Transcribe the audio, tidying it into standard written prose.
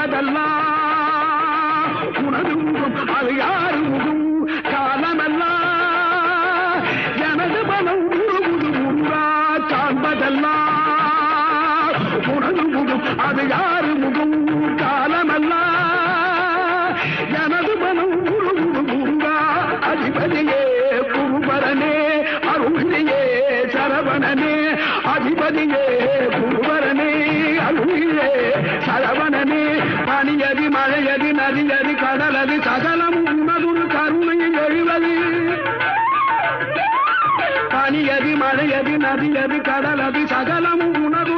காண்பதெல்லாம் உனது முகம் அது யாரு முகம் காலமெல்லாம் எனது மனம் உருகுது முருகா காண்பதெல்லாம் உனது முகம் அது யாரு முகம் காலமெல்லாம் எனது மனம் உருகுது முருகா அதிபதியே குருபரனே அருளியே சரவணனே அதிபதியே குருபரனே அருளியே சரவணனே பனியதி மழையதி நதியதி கடலது சகலம் உனதுரு கருணையை எழுவது பனியதி மழையதி நதியதி கடலது சகலம் உனது